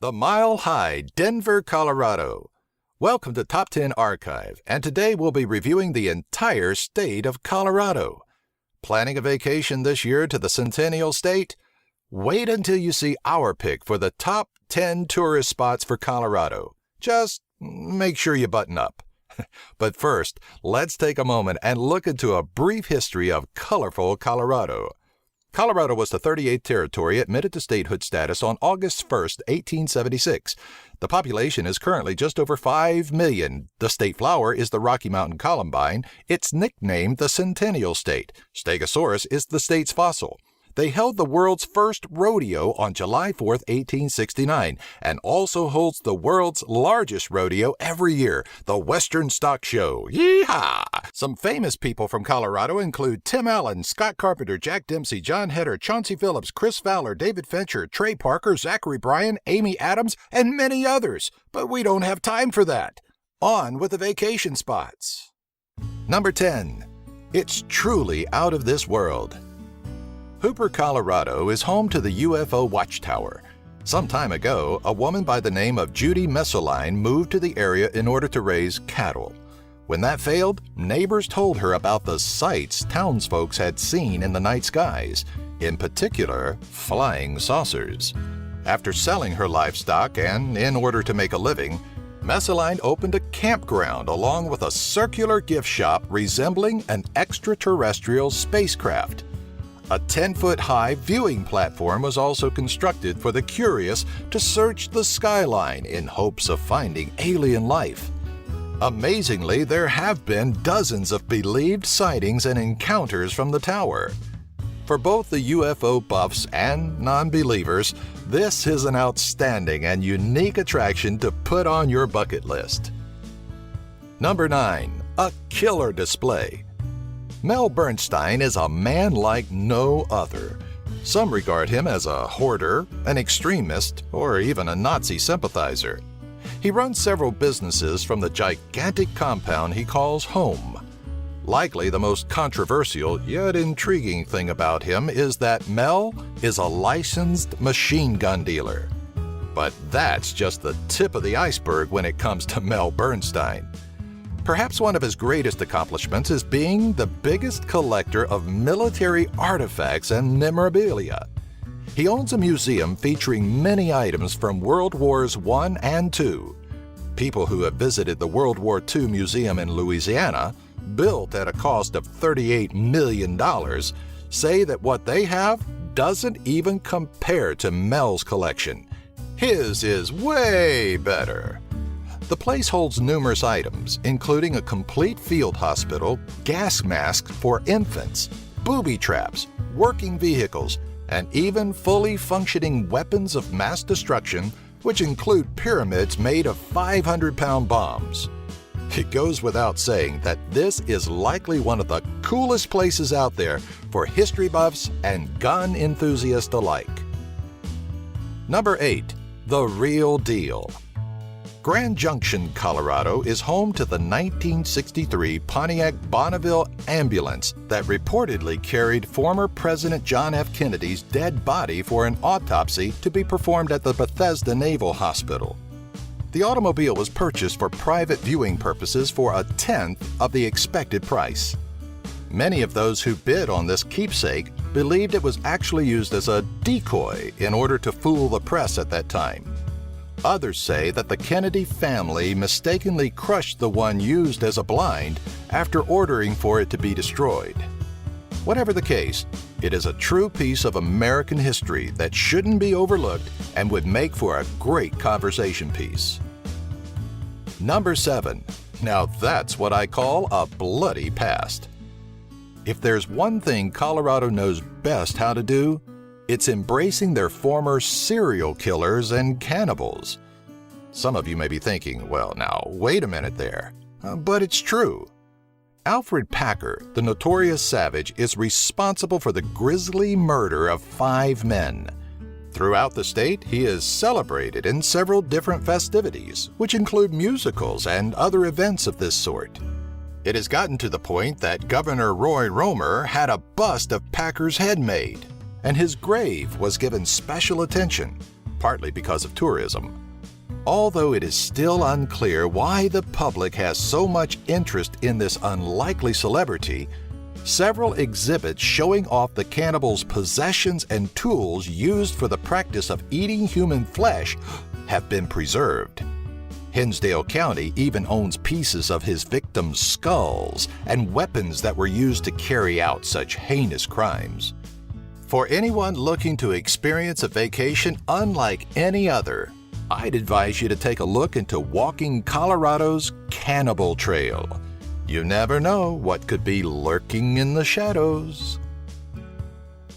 The Mile High, Denver, Colorado. Welcome to Top 10 Archive, and today we'll be reviewing the entire state of Colorado. Planning a vacation this year to the Centennial State? Wait until you see our pick for the top 10 tourist spots for Colorado. Just make sure you button up. But first, let's take a moment and look into a brief history of colorful Colorado. Colorado was the 38th territory admitted to statehood status on August 1, 1876. The population is currently just over 5 million. The state flower is the Rocky Mountain columbine. It's nicknamed the Centennial State. Stegosaurus is the state's fossil. They held the world's first rodeo on July 4, 1869, and also holds the world's largest rodeo every year, the Western Stock Show. Yeehaw! Some famous people from Colorado include Tim Allen, Scott Carpenter, Jack Dempsey, John Heder, Chauncey Phillips, Chris Fowler, David Fincher, Trey Parker, Zachary Bryan, Amy Adams, and many others. But we don't have time for that. On with the vacation spots. Number 10. It's truly out of this world. Hooper, Colorado is home to the UFO Watchtower. Some time ago, a woman by the name of Judy Messeline moved to the area in order to raise cattle. When that failed, neighbors told her about the sights townsfolk had seen in the night skies, in particular, flying saucers. After selling her livestock and in order to make a living, Messeline opened a campground along with a circular gift shop resembling an extraterrestrial spacecraft. A 10-foot-high viewing platform was also constructed for the curious to search the skyline in hopes of finding alien life. Amazingly, there have been dozens of believed sightings and encounters from the tower. For both the UFO buffs and non-believers, this is an outstanding and unique attraction to put on your bucket list. Number 9. A killer display. Mel Bernstein is a man like no other. Some regard him as a hoarder, an extremist, or even a Nazi sympathizer. He runs several businesses from the gigantic compound he calls home. Likely the most controversial yet intriguing thing about him is that Mel is a licensed machine gun dealer. But that's just the tip of the iceberg when it comes to Mel Bernstein. Perhaps one of his greatest accomplishments is being the biggest collector of military artifacts and memorabilia. He owns a museum featuring many items from World Wars I and II. People who have visited the World War II Museum in Louisiana, built at a cost of $38 million, say that what they have doesn't even compare to Mel's collection. His is way better. The place holds numerous items, including a complete field hospital, gas masks for infants, booby traps, working vehicles, and even fully functioning weapons of mass destruction, which include pyramids made of 500-pound bombs. It goes without saying that this is likely one of the coolest places out there for history buffs and gun enthusiasts alike. Number 8. The Real Deal. Grand Junction, Colorado is home to the 1963 Pontiac Bonneville ambulance that reportedly carried former President John F. Kennedy's dead body for an autopsy to be performed at the Bethesda Naval Hospital. The automobile was purchased for private viewing purposes for a tenth of the expected price. Many of those who bid on this keepsake believed it was actually used as a decoy in order to fool the press at that time. Others say that the Kennedy family mistakenly crushed the one used as a blind after ordering for it to be destroyed. Whatever the case, it is a true piece of American history that shouldn't be overlooked and would make for a great conversation piece. Number 7. Now that's what I call a bloody past. If there's one thing Colorado knows best how to do, it's embracing their former serial killers and cannibals. Some of you may be thinking, well, now, wait a minute there. But it's true. Alfred Packer, the notorious savage, is responsible for the grisly murder of 5 men. Throughout the state, he is celebrated in several different festivities, which include musicals and other events of this sort. It has gotten to the point that Governor Roy Romer had a bust of Packer's head made, and his grave was given special attention. partly because of tourism. Although it is still unclear why the public has so much interest in this unlikely celebrity, several exhibits showing off the cannibal's possessions and tools used for the practice of eating human flesh have been preserved. Hinsdale County even owns pieces of his victims' skulls and weapons that were used to carry out such heinous crimes. For anyone looking to experience a vacation unlike any other, I'd advise you to take a look into Walking Colorado's Cannibal Trail. You never know what could be lurking in the shadows.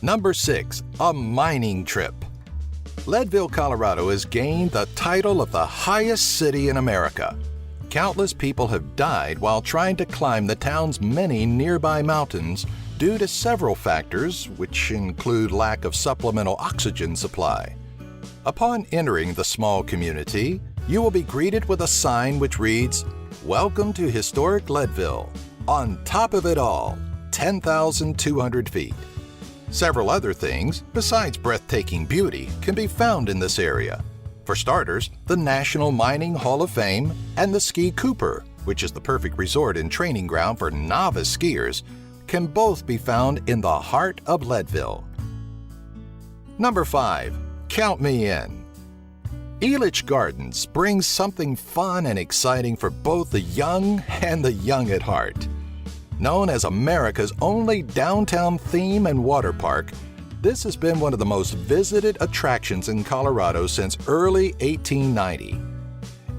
Number 6, a mining trip. Leadville, Colorado has gained the title of the highest city in America. Countless people have died while trying to climb the town's many nearby mountains due to several factors, which include lack of supplemental oxygen supply. Upon entering the small community, you will be greeted with a sign which reads, "Welcome to historic Leadville. On top of it all, 10,200 feet." Several other things, besides breathtaking beauty, can be found in this area. For starters, the National Mining Hall of Fame and the Ski Cooper, which is the perfect resort and training ground for novice skiers, can both be found in the heart of Leadville. Number 5, count me in. Elitch Gardens brings something fun and exciting for both the young and the young at heart. Known as America's only downtown theme and water park, this has been one of the most visited attractions in Colorado since early 1890.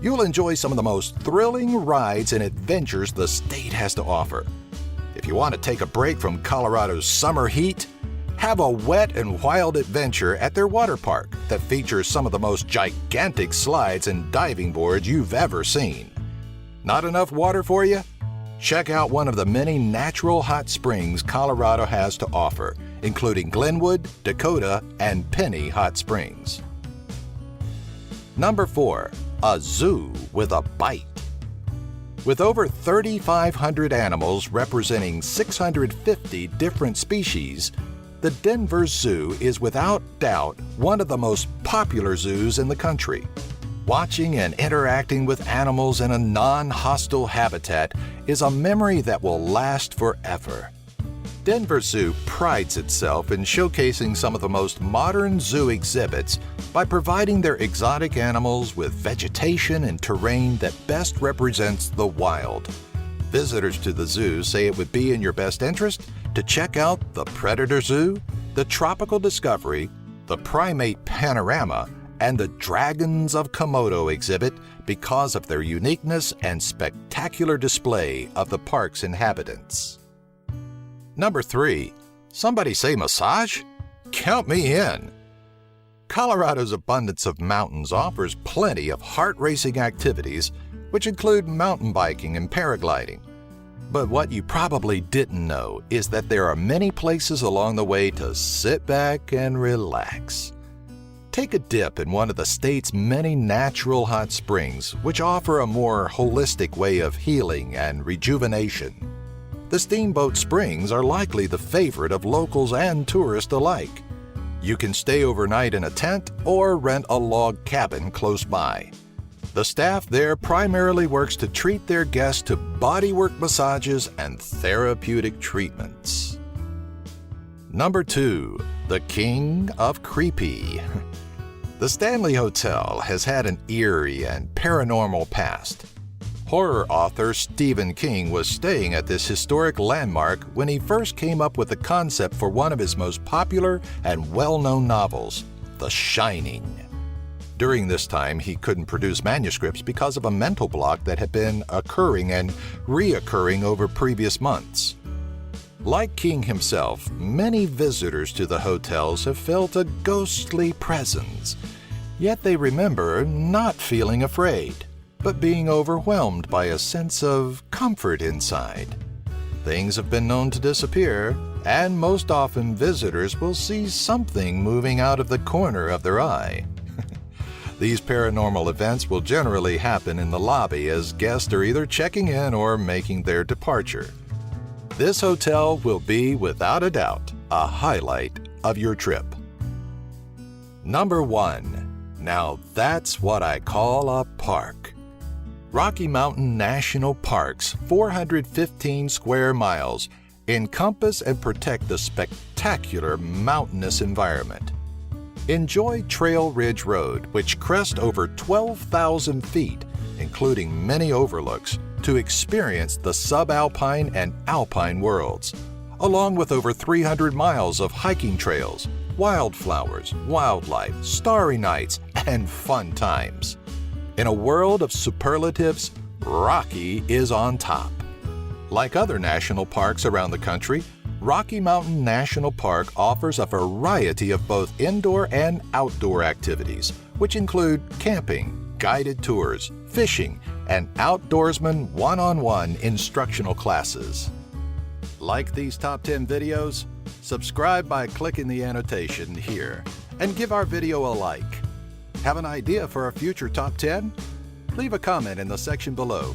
You'll enjoy some of the most thrilling rides and adventures the state has to offer. If you want to take a break from Colorado's summer heat, have a wet and wild adventure at their water park that features some of the most gigantic slides and diving boards you've ever seen. Not enough water for you? Check out one of the many natural hot springs Colorado has to offer, including Glenwood, Dakota, and Penny Hot Springs. Number 4, a zoo with a bite. With over 3,500 animals representing 650 different species, the Denver Zoo is without doubt one of the most popular zoos in the country. Watching and interacting with animals in a non-hostile habitat is a memory that will last forever. Denver Zoo prides itself in showcasing some of the most modern zoo exhibits by providing their exotic animals with vegetation and terrain that best represents the wild. Visitors to the zoo say it would be in your best interest to check out the Predator Zoo, the Tropical Discovery, the Primate Panorama, and the Dragons of Komodo exhibit because of their uniqueness and spectacular display of the park's inhabitants. Number 3, somebody say massage? Count me in. Colorado's abundance of mountains offers plenty of heart-racing activities, which include mountain biking and paragliding. But what you probably didn't know is that there are many places along the way to sit back and relax. Take a dip in one of the state's many natural hot springs, which offer a more holistic way of healing and rejuvenation. The Steamboat Springs are likely the favorite of locals and tourists alike. You can stay overnight in a tent or rent a log cabin close by. The staff there primarily works to treat their guests to bodywork massages and therapeutic treatments. Number 2, the King of Creepy. The Stanley Hotel has had an eerie and paranormal past. Horror author Stephen King was staying at this historic landmark when he first came up with the concept for one of his most popular and well-known novels, The Shining. During this time, he couldn't produce manuscripts because of a mental block that had been occurring and reoccurring over previous months. Like King himself, many visitors to the hotels have felt a ghostly presence, yet they remember not feeling afraid, but being overwhelmed by a sense of comfort inside. Things have been known to disappear, and most often visitors will see something moving out of the corner of their eye. These paranormal events will generally happen in the lobby as guests are either checking in or making their departure. This hotel will be, without a doubt, a highlight of your trip. Number 1, Now that's what I call a park. Rocky Mountain National Park's 415 square miles encompass and protect the spectacular mountainous environment. Enjoy Trail Ridge Road, which crests over 12,000 feet, including many overlooks, to experience the subalpine and alpine worlds, along with over 300 miles of hiking trails, wildflowers, wildlife, starry nights, and fun times. In a world of superlatives, Rocky is on top. Like other national parks around the country, Rocky Mountain National Park offers a variety of both indoor and outdoor activities, which include camping, guided tours, fishing, and outdoorsman one-on-one instructional classes. Like these top 10 videos? Subscribe by clicking the annotation here and give our video a like. Have an idea for a future top 10? Leave a comment in the section below.